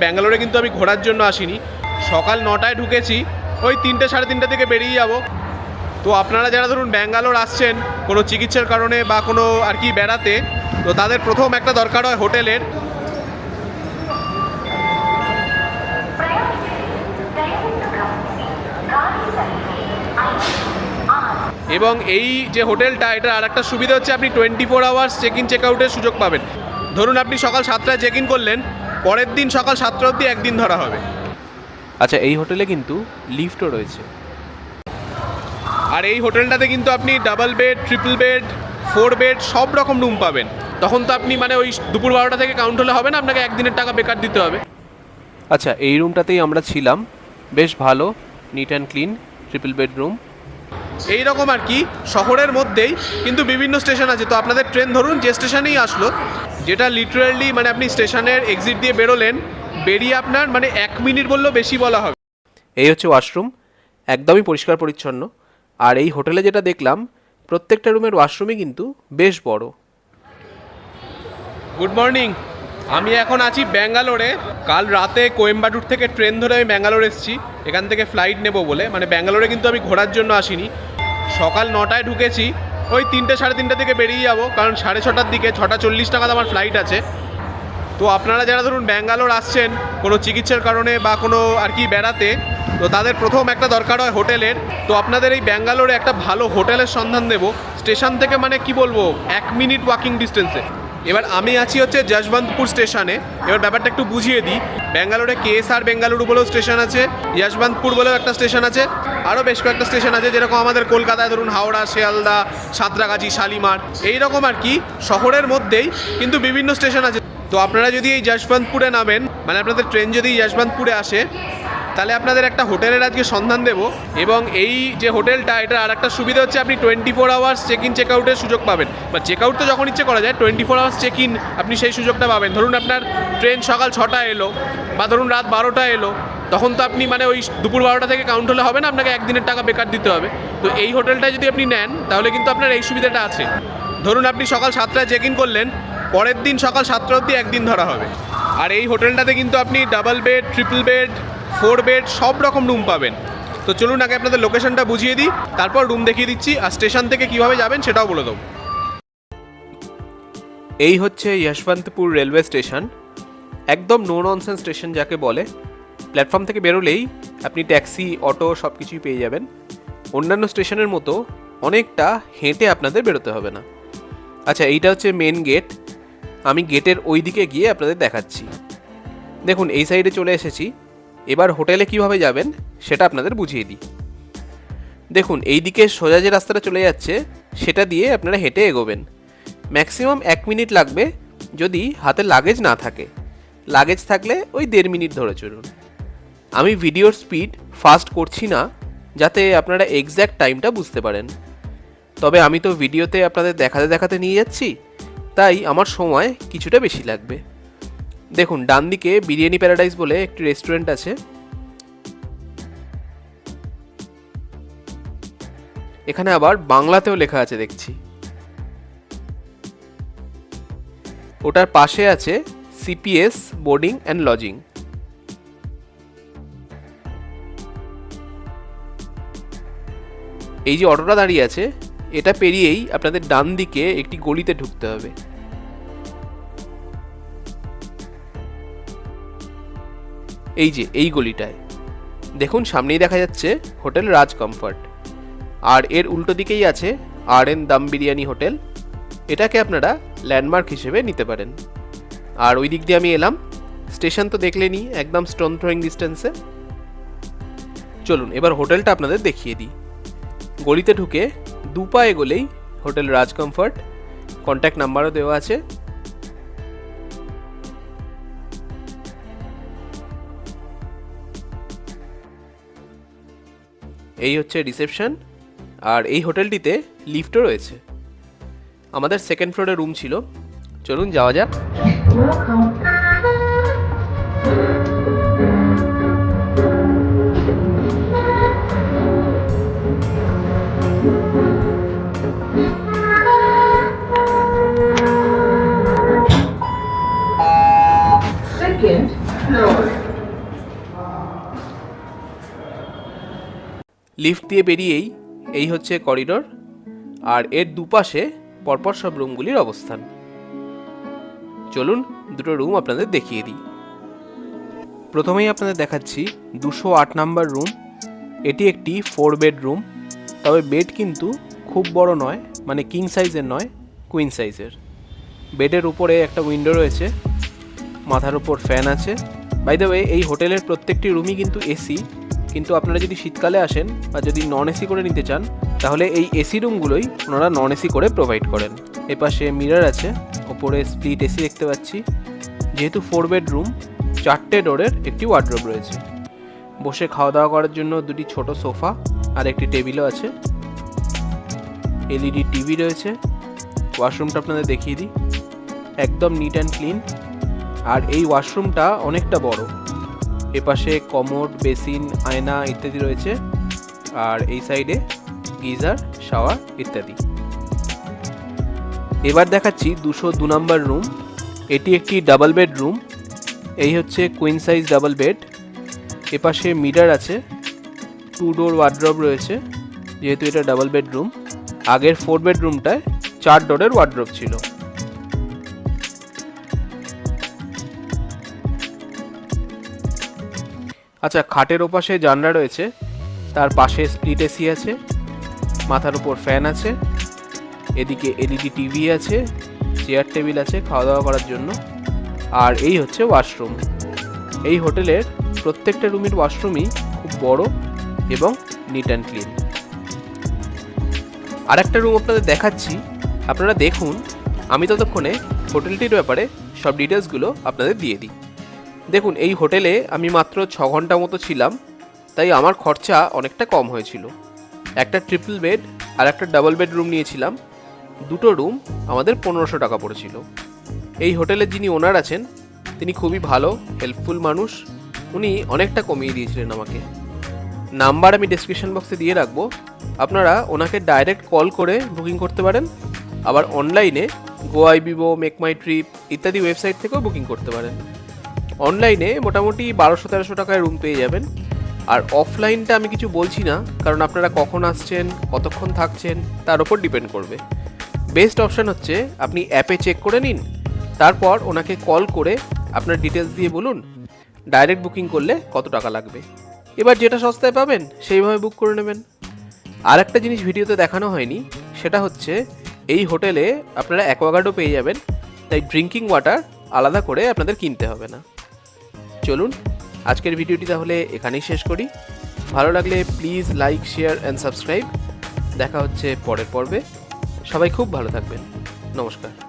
ব্যাঙ্গালোরে কিন্তু আমি ঘোরার জন্য আসিনি, সকাল 9টায় ঢুকেছি, ওই 3টে সাড়ে 3টে থেকে বেরিয়ে যাব। তো আপনারা যারা ধরুন ব্যাঙ্গালোর আসছেন কোনো চিকিৎসার কারণে বা কোনো আর কি বেড়াতে, তো তাদের প্রথম একটা দরকার হয় হোটেলের। এবং এই যে হোটেলটা, এটার আর একটা সুবিধা হচ্ছে আপনি 24 আওয়ার্স চেক ইন চেক আউটের সুযোগ পাবেন। ধরুন আপনি সকাল 7টায় চেক ইন করলেন, পরের দিন সকাল 7টা অবধি একদিন ধরা হবে। আচ্ছা, এই হোটেলে কিন্তু লিফটও রয়েছে। আর এই হোটেলটাতে কিন্তু আপনি double bed, triple bed, 4 bed সব রকম রুম পাবেন। তখন তো আপনি মানে ওই দুপুর 12টা থেকে কাউন্ট হলে হবে না, আপনাকে একদিনের টাকা বেকার দিতে হবে। আচ্ছা, এই রুমটাতেই আমরা ছিলাম, বেশ ভালো, neat and clean, triple bedroom. এই রকম আর কি শহরের মধ্যেই কিন্তু বিভিন্ন স্টেশন আছে। তো আপনাদের ট্রেন ধরুন যে স্টেশনেই আসলো, যেটা লিটারালি মানে আপনি স্টেশনের এক্সিট দিয়ে বেরোলেন, বেরিয়ে আপনার মানে 1 মিনিট বললেও বেশি বলা হবে। এই হচ্ছে ওয়াশরুম, একদমই পরিষ্কার পরিচ্ছন্ন। আর এই হোটেলে যেটা দেখলাম, প্রত্যেকটা রুমের ওয়াশরুমই কিন্তু বেশ বড়। গুড মর্নিং, আমি এখন আছি ব্যাঙ্গালোরে। কাল রাতে কোয়েম্বাটুর থেকে ট্রেন ধরে আমি ব্যাঙ্গালোর এসেছি, এখান থেকে ফ্লাইট নেব বলে। মানে ব্যাঙ্গালোরে কিন্তু আমি ঘোরার জন্য আসিনি, সকাল 9টায় ঢুকেছি, ওই 3টে সাড়ে 3টে থেকে বেরিয়ে যাব, কারণ 6:30টার দিকে 6:40 টাকাতে আমার ফ্লাইট আছে। তো আপনারা যারা ধরুন ব্যাঙ্গালোর আসছেন কোনো চিকিৎসার কারণে বা কোনো আর কি বেড়াতে, তো তাদের প্রথম একটা দরকার হয় হোটেলের। তো আপনাদের এই ব্যাঙ্গালোরে একটা ভালো হোটেলের সন্ধান দেব, স্টেশন থেকে মানে কি বলবো 1 মিনিট ওয়াকিং ডিস্টেন্সে। এবার আমি আছি হচ্ছে যশবন্তপুর স্টেশনে। এবার ব্যাপারটা একটু বুঝিয়ে দিই। ব্যাঙ্গালোরে কেএসআর বেঙ্গালুরু বলেও স্টেশন আছে, যশবন্তপুর বলেও একটা স্টেশন আছে, আরও বেশ কয়েকটা স্টেশন আছে, যেরকম আমাদের কলকাতায় ধরুন হাওড়া, শিয়ালদা, সাঁতরাগাছি, শালিমার, এইরকম আর কি শহরের মধ্যেই কিন্তু বিভিন্ন স্টেশন আছে। তো আপনারা যদি এই যশবন্তপুরে নামেন, মানে আপনাদের ট্রেন যদি যশবন্তপুরে আসে, তাহলে আপনাদের একটা হোটেলের আজকে সন্ধান দেব। এবং এই যে হোটেলটা, এটা আর একটা সুবিধা হচ্ছে আপনি 24 আওয়ার্স চেক ইন চেক আউটের সুযোগ পাবেন। বা চেক আউট তো যখন ইচ্ছে করা যায়, 24 আওয়ার্স চেক ইন আপনি সেই সুযোগটা পাবেন। ধরুন আপনার ট্রেন সকাল 6টায় এলো বা ধরুন রাত 12টায় এলো, তখন তো আপনি মানে ওই দুপুর 12টা থেকে কাউন্ট হলে হবে না, আপনাকে একদিনের টাকা বেকার দিতে হবে। তো এই হোটেলটা যদি আপনি নেন, তাহলে কিন্তু আপনার এই সুবিধাটা আছে। ধরুন আপনি সকাল 7টায় চেক ইন করলেন, পরের দিন সকাল 7টা অবধি একদিন ধরা হবে। আর এই হোটেলটাতে কিন্তু আপনি double bed, triple bed, 4 bed সব রকম রুম পাবেন। তো চলুন আগে আপনাদের লোকেশনটা বুঝিয়ে দিই, তারপর রুম দেখিয়ে দিচ্ছি, আর স্টেশন থেকে কীভাবে যাবেন সেটাও বলে দেবো। এই হচ্ছে যশবন্তপুর রেলওয়ে স্টেশন, একদম নো ননসেন্স স্টেশন যাকে বলে। প্ল্যাটফর্ম থেকে বেরোলেই আপনি ট্যাক্সি, অটো সব কিছুই পেয়ে যাবেন। অন্যান্য স্টেশনের মতো অনেকটা হেঁটে আপনাদের বেরোতে হবে না। আচ্ছা, এইটা হচ্ছে মেন গেট। আমি গেটের ওই দিকে গিয়ে আপনাদের দেখাচ্ছি। দেখুন, এই সাইডে চলে এসেছি। এবার হোটেলে কিভাবে যাবেন সেটা আপনাদের বুঝিয়ে দিই। দেখুন, এই দিকে সোজা যে রাস্তাটা চলে যাচ্ছে, সেটা দিয়ে আপনারা হেঁটে এগোবেন। ম্যাক্সিমাম 1 মিনিট লাগবে যদি হাতে লাগেজ না থাকে। লাগেজ থাকলে ওই 1.5 মিনিট ধরে চলুন। আমি ভিডিওর স্পিড ফাস্ট করছি না, যাতে আপনারা এক্স্যাক্ট টাইমটা বুঝতে পারেন। তবে আমি তো ভিডিওতে আপনাদের দেখাতে দেখাতে নিয়ে যাচ্ছি, তাই আমার সময় কিছুটা বেশি লাগবে। দেখুন, ডান দিকে বিরিয়ানি প্যারাডাইস বলে একটি রেস্টুরেন্ট আছে। এখানে আবার বাংলাতেও লেখা আছে দেখছি। ওটার পাশে আছে সিপিএস বোর্ডিং অ্যান্ড লজিং। এই যে অটোটা দাঁড়িয়ে আছে, এটা পেরিয়েই আপনাদের ডান দিকে একটি গলিতে ঢুকতে হবে। এই যে এই গলিটায় দেখুন, সামনেই দেখা যাচ্ছে হোটেল রাজ কমফর্ট, আর এর উল্টো দিকেই আছে আর.এন. দম বিরিয়ানি হোটেল। এটাকে আপনারা ল্যান্ডমার্ক হিসেবে নিতে পারেন। আর ওই দিক দিয়ে আমি এলাম। স্টেশন তো দেখলেনই, একদম স্টোন থ্রোয়িং ডিস্টেন্সে। চলুন এবার হোটেলটা আপনাদের দেখিয়ে দিই। গলিতে ঢুকে 2 পা এগোলেই হোটেল রাজ কমফর্ট, কন্ট্যাক্ট নাম্বারও দেওয়া আছে। এই হচ্ছে রিসেপশন, আর এই হোটেলটিতে লিফটও রয়েছে। আমাদের 2nd ফ্লোরে রুম ছিল, চলুন যাওয়া যাক। Second floor. লিফট দিয়ে বেরিয়েই এই হচ্ছে করিডোর, আর এর দুপাশে পরপর সব রুমগুলির অবস্থান। চলুন দুটো রুম আপনাদের দেখিয়ে দিই। প্রথমেই আপনাদের দেখাচ্ছি 208 নাম্বার রুম। এটি একটি 4 বেড রুম, তবে বেড কিন্তু খুব বড় নয়, মানে কিং সাইজের নয়, কুইন সাইজের। বেডের উপরে একটা উইন্ডো রয়েছে, মাথার উপর ফ্যান আছে। বাই দ্য ওয়ে, এই হোটেলের প্রত্যেকটি রুমই কিন্তু এসি, কিন্তু আপনারা যদি শীতকালে আসেন বা যদি নন এসি করে নিতে চান, তাহলে এই এসি রুমগুলোই ওনারা নন এসি করে প্রোভাইড করেন। এপাশে মিরর আছে, ওপরে স্প্লিট এসি দেখতে পাচ্ছি। যেহেতু 4 বেড রুম, 4টে ডোরের একটি ওয়ার্ডরোব রয়েছে। বসে খাওয়া দাওয়া করার জন্য দুটি ছোট সোফা আর একটি টেবিলও আছে। এলইডি টিভি রয়েছে। ওয়াশরুমটা আপনাদের দেখিয়ে দিই, একদম নিট অ্যান্ড ক্লিন। আর এই ওয়াশরুমটা অনেকটা বড়। এপাশে কমোড, বেসিন, আয়না ইত্যাদি রয়েছে, আর এই সাইডে গিজার, শাওয়ার ইত্যাদি। এবার দেখাচ্ছি 202 নাম্বার রুম। এটি একটি ডাবল বেড রুম। এই হচ্ছে কুইন সাইজ ডাবল বেড। এপাশে মিরর আছে, 2 ডোর ওয়ার্ডরোব রয়েছে, যেহেতু এটা ডাবল বেড রুম। আগের 4 বেডরুমটায় 4 ডোরের ওয়ার্ডরোব ছিল। আচ্ছা, খাটের ওপাশে জানলা রয়েছে, তার পাশে স্প্লিট এসি আছে, মাথার উপর ফ্যান আছে, এদিকে এলইডি টিভি আছে, চেয়ার টেবিল আছে খাওয়া দাওয়া করার জন্য। আর এই হচ্ছে ওয়াশরুম। এই হোটেলের প্রত্যেকটা রুমের ওয়াশরুমই খুব বড় এবং নিট অ্যান্ড ক্লিন। আর একটা রুম আপনাদের দেখাচ্ছি, আপনারা দেখুন। আমি ততক্ষণে হোটেলটির ব্যাপারে সব ডিটেলসগুলো আপনাদের দিয়ে দিই। দেখুন, এই হোটেলে আমি মাত্র 6 ঘন্টা মতো ছিলাম, তাই আমার খরচা অনেকটা কম হয়েছিল। একটা ট্রিপল বেড আর একটা ডাবল বেড রুম নিয়েছিলাম। দুটো রুম আমাদের 1500 টাকা পড়েছিল। এই হোটেলের যিনি ওনার আছেন, তিনি খুবই ভালো, হেল্পফুল মানুষ। উনি অনেকটা কমিয়ে দিয়েছিলেন আমাকে। নাম্বার আমি ডেসক্রিপশন বক্সে দিয়ে রাখবো, আপনারা ওনাকে ডাইরেক্ট কল করে বুকিং করতে পারেন। আবার অনলাইনে গোআইবিবো, মেক মাই ট্রিপ ইত্যাদি ওয়েবসাইট থেকেও বুকিং করতে পারেন। অনলাইনে মোটামুটি 1200-1300 টাকায় রুম পেয়ে যাবেন। আর অফলাইনটা আমি কিছু বলছি না, কারণ আপনারা কখন আসছেন, কতক্ষণ থাকছেন, তার উপর ডিপেন্ড করবে। বেস্ট অপশান হচ্ছে আপনি অ্যাপে চেক করে নিন, তারপর ওনাকে কল করে আপনার ডিটেলস দিয়ে বলুন ডাইরেক্ট বুকিং করলে কত টাকা লাগবে। এবার যেটা সস্তায় পাবেন সেইভাবে বুক করে নেবেন। আর একটা জিনিস ভিডিওতে দেখানো হয়নি, সেটা হচ্ছে এই হোটেলে আপনারা অ্যাকোয়াগার্ডও পেয়ে যাবেন, তাই ড্রিঙ্কিং ওয়াটার আলাদা করে আপনাদের কিনতে হবে না। চলুন আজকের ভিডিওটি তাহলে এখানেই শেষ করি। ভালো লাগলে please like, share and subscribe. দেখা হচ্ছে পরের পর্বে। সবাই খুব ভালো থাকবেন। নমস্কার।